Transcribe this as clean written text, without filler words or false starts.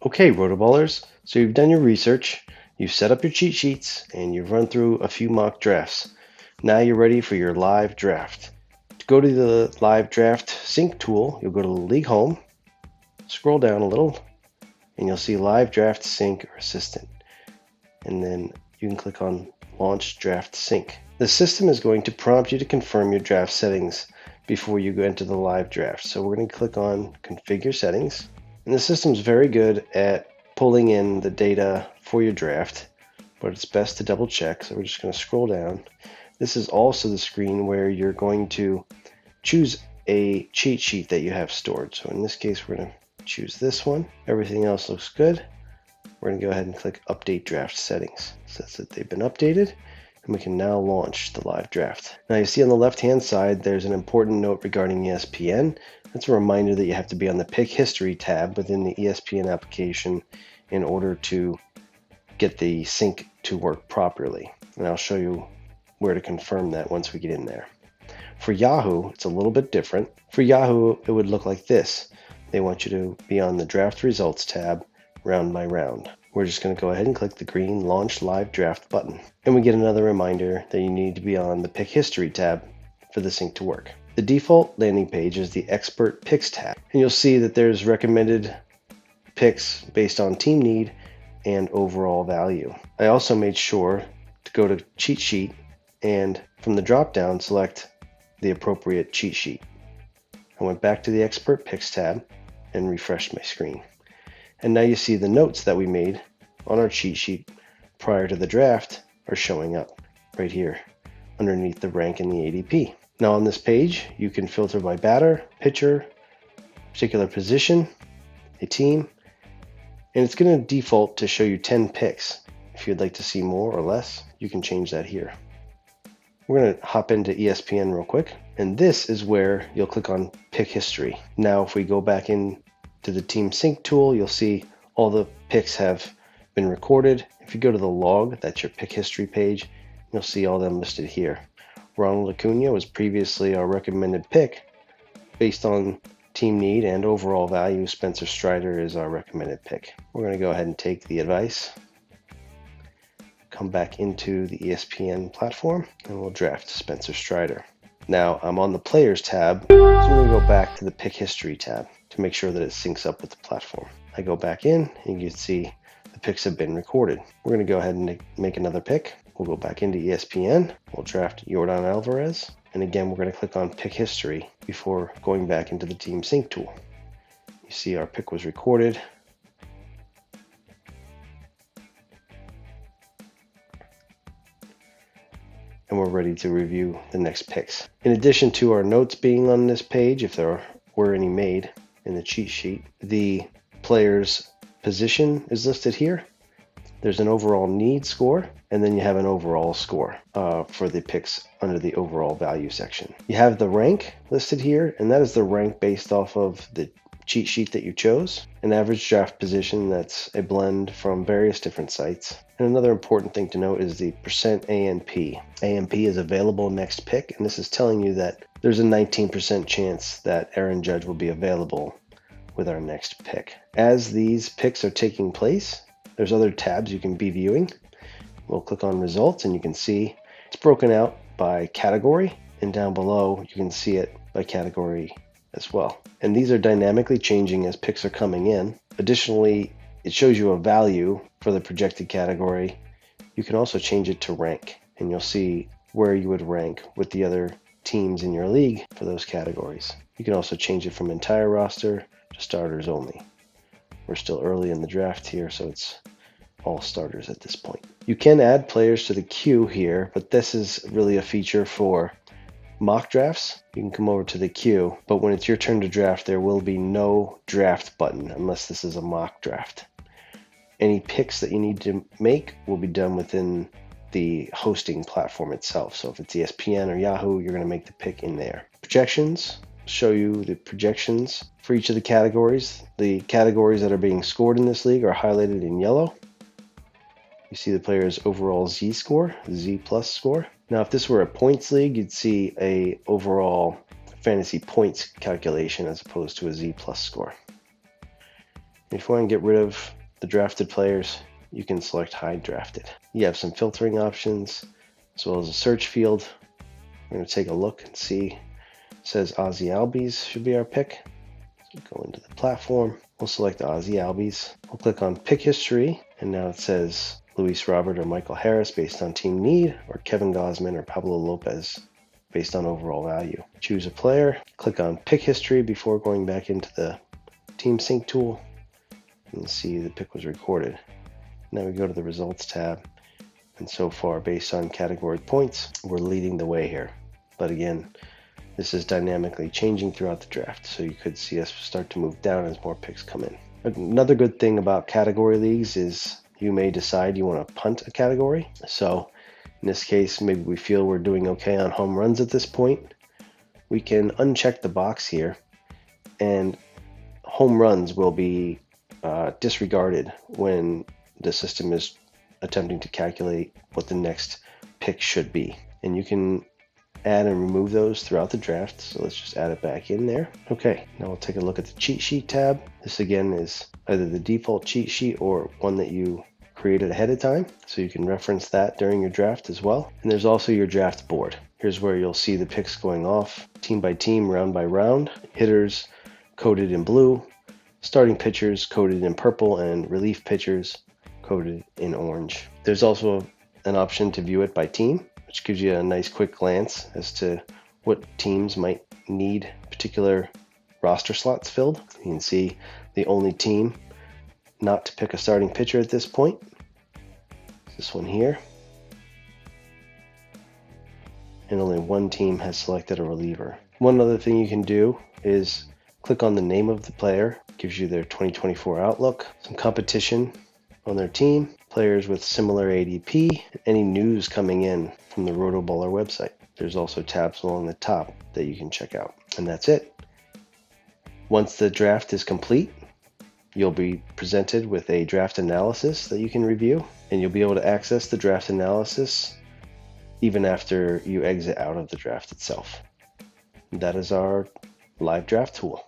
Okay, RotoBallers, so you've done your research, you've set up your cheat sheets, and you've run through a few mock drafts. Now you're ready for your live draft. To go to the live draft sync tool, you'll go to the League Home, scroll down a little, and you'll see Live Draft Sync or Assistant. And then you can click on Launch Draft Sync. The system is going to prompt you to confirm your draft settings before you go into the live draft. So we're going to click on Configure Settings. And the system's very good at pulling in the data for your draft, but it's best to double check. So we're just going to scroll down. This is also the screen where you're going to choose a cheat sheet that you have stored. So in this case, we're going to choose this one. Everything else looks good. We're going to go ahead and click Update Draft Settings. It says that they've been updated, and we can now launch the live draft. Now you see on the left-hand side, there's an important note regarding ESPN. That's a reminder that you have to be on the Pick History tab within the ESPN application in order to get the sync to work properly. And I'll show you where to confirm that once we get in there. For Yahoo, it's a little bit different. For Yahoo, it would look like this. They want you to be on the Draft Results tab, round by round. We're just going to go ahead and click the green Launch Live Draft button. And we get another reminder that you need to be on the Pick History tab for the sync to work. The default landing page is the Expert Picks tab. And you'll see that there's recommended picks based on team need and overall value. I also made sure to go to Cheat Sheet and from the drop-down select the appropriate cheat sheet. I went back to the Expert Picks tab and refreshed my screen. And now you see the notes that we made on our cheat sheet prior to the draft are showing up right here underneath the rank and the ADP. Now on this page, you can filter by batter, pitcher, particular position, a team, and it's going to default to show you 10 picks. If you'd like to see more or less, you can change that here. We're going to hop into ESPN real quick, and this is where you'll click on Pick History. Now if we go back in to the Team Sync tool, you'll see all the picks have been recorded. If you go to the log, that's your pick history page, you'll see all them listed here. Ronald Acuna was previously our recommended pick. Based on team need and overall value, Spencer Strider is our recommended pick. We're going to go ahead and take the advice, come back into the ESPN platform, and we'll draft Spencer Strider. Now I'm on the Players tab, so I'm going to go back to the Pick History tab to make sure that it syncs up with the platform. I go back in, and you can see the picks have been recorded. We're going to go ahead and make another pick. We'll go back into ESPN. We'll draft Yordan Alvarez. And again, we're going to click on Pick History before going back into the Team Sync tool. You see our pick was recorded. And we're ready to review the next picks. In addition to our notes being on this page, if there were any made in the cheat sheet, the player's position is listed here. There's an overall need score, and then you have an overall score for the picks under the overall value section. You have the rank listed here, and that is the rank based off of the cheat sheet that you chose. An average draft position, that's a blend from various different sites. And another important thing to note is the percent ANP. ANP is available next pick, and this is telling you that there's a 19% chance that Aaron Judge will be available with our next pick. As these picks are taking place, there's other tabs you can be viewing. We'll click on results, and you can see it's broken out by category, and down below you can see it by category as well. And these are dynamically changing as picks are coming in. Additionally, it shows you a value for the projected category. You can also change it to rank, and you'll see where you would rank with the other teams in your league for those categories. You can also change it from entire roster to starters only. We're still early in the draft here, so it's all starters at this point. You can add players to the queue here, but this is really a feature for mock drafts. You can come over to the queue, but when it's your turn to draft, there will be no draft button unless this is a mock draft. Any picks that you need to make will be done within the hosting platform itself. So if it's ESPN or Yahoo, you're going to make the pick in there. Projections show you the projections for each of the categories. The categories that are being scored in this league are highlighted in yellow. You see the player's overall Z score, Z plus score. Now, if this were a points league, you'd see a overall fantasy points calculation as opposed to a Z plus score. If you want to get rid of the drafted players, you can select hide drafted. You have some filtering options as well as a search field. We're going to take a look and see. It says Ozzie Albies should be our pick. So go into the platform. We'll select Ozzie Albies. We'll click on pick history, and now it says Luis Robert or Michael Harris based on team need, or Kevin Gausman or Pablo Lopez based on overall value. Choose a player, click on pick history before going back into the team sync tool, and see the pick was recorded. Now we go to the results tab, and so far based on category points, we're leading the way here. But again, this is dynamically changing throughout the draft, so you could see us start to move down as more picks come in. Another good thing about category leagues is you may decide you want to punt a category. So in this case, maybe we feel we're doing okay on home runs at this point. We can uncheck the box here, and home runs will be disregarded when the system is attempting to calculate what the next pick should be. And you can add and remove those throughout the draft. So let's just add it back in there. Okay, now we'll take a look at the cheat sheet tab. This again is either the default cheat sheet or one that you created ahead of time. So you can reference that during your draft as well. And there's also your draft board. Here's where you'll see the picks going off team by team, round by round. Hitters coded in blue, starting pitchers coded in purple, and relief pitchers coded in orange. There's also an option to view it by team, which gives you a nice quick glance as to what teams might need particular roster slots filled. You can see the only team not to pick a starting pitcher at this point is this one here. And only one team has selected a reliever. One other thing you can do is click on the name of the player. It gives you their 2024 outlook, some competition on their team, players with similar ADP, any news coming in from the RotoBaller website. There's also tabs along the top that you can check out. And that's it. Once the draft is complete, you'll be presented with a draft analysis that you can review, and you'll be able to access the draft analysis even after you exit out of the draft itself. That is our live draft tool.